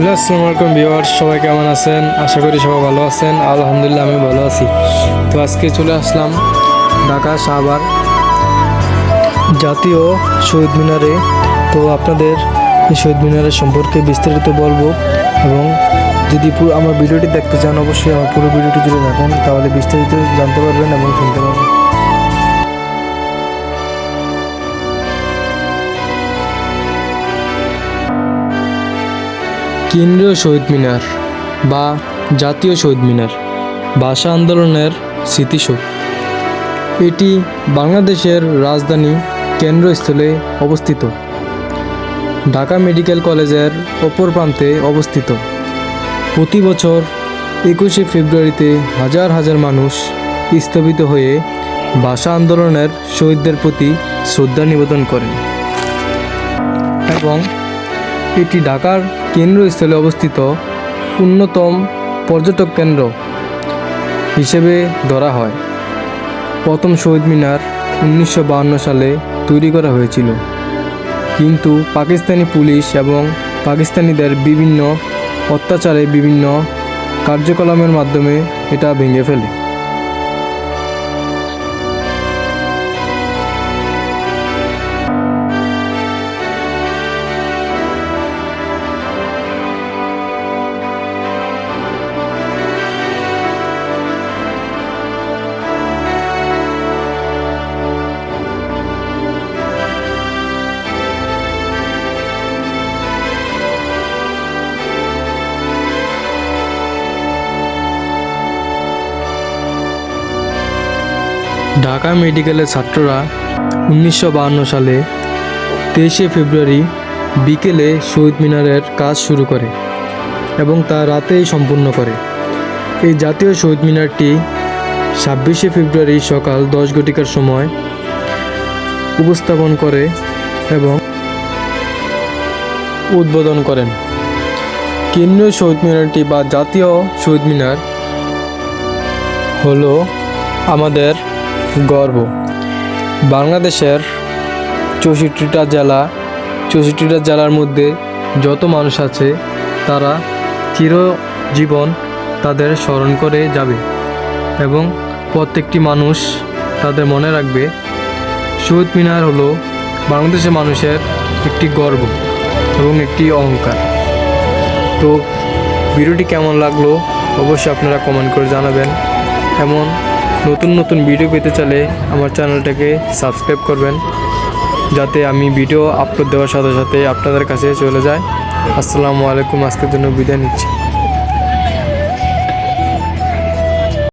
Hello, আসসালামু আলাইকুম viewers, সবাই কেমন আছেন? আশা করি সবাই ভালো আছেন। আলহামদুলিল্লাহ আমি ভালো আছি। তো আজকে চলে আসলাম ঢাকা শাহবাগ জাতীয় শহীদ মিনারে। তো আপনাদের এই শহীদ মিনারের সম্পর্কে বিস্তারিত বলবো, এবং যদি আমার ভিডিওটি দেখতে চান অবশ্যই আমার পুরো ভিডিওটি জুড়ে থাকুন, তাহলে বিস্তারিত জানতে পারবেন এবং শুনতে পারবেন। কেন্দ্রীয় শহীদ মিনার বা জাতীয় শহীদ মিনার ভাষা আন্দোলনের স্মৃতিসৌধ। এটি বাংলাদেশের রাজধানী কেন্দ্রস্থলে অবস্থিত, ঢাকা মেডিকেল কলেজের অপর প্রান্তে অবস্থিত। প্রতি বছর 21শে ফেব্রুয়ারিতে হাজার হাজার মানুষ স্থপিত হয়ে ভাষা আন্দোলনের শহীদদের প্রতি শ্রদ্ধা নিবেদন করেন, এবং এটি ঢাকার কেন্দ্রস্থলে অবস্থিত অন্যতম পর্যটক কেন্দ্র হিসেবে ধরা হয়। প্রথম শহীদ মিনার 1952 সালে তৈরি করা হয়েছিল, কিন্তু পাকিস্তানি পুলিশ এবং পাকিস্তানিদের বিভিন্ন অত্যাচারে বিভিন্ন কার্যকলাপের মাধ্যমে এটা ভেঙে ফেলে। ঢাকা মেডিকেলের ছাত্ররা 1952 সালে 23শে ফেব্রুয়ারি বিকেলে শহীদ মিনারের কাজ শুরু করে এবং তা রাতেই সম্পূর্ণ করে। এই জাতীয় শহীদ মিনারটি 26শে ফেব্রুয়ারি সকাল 10 ঘটিকার সময় উপস্থাপন করে এবং উদ্বোধন করেন। কেন্দ্রীয় শহীদ মিনারটি বা জাতীয় শহীদ মিনার হলো আমাদের গর্ব। বাংলাদেশের 64টা জেলার মধ্যে যত মানুষ আছে তারা চিরজীবন তাদের স্মরণ করে যাবে, এবং প্রত্যেকটি মানুষ তাদের মনে রাখবে শহীদ মিনার হলো বাংলাদেশের মানুষের একটি গর্ব এবং একটি অহংকার। তো ভিডিওটি কেমন লাগলো অবশ্যই আপনারা কমেন্ট করে জানাবেন। এমন নতুন নতুন ভিডিও পেতে চাইলে আমার চ্যানেলটাকে সাবস্ক্রাইব করবেন, যাতে আমি ভিডিও আপলোড দেওয়ার সাথে সাথে আপনাদের কাছে চলে যায়। আসসালামু আলাইকুম, আজকের জন্য বিদায় নিচ্ছি।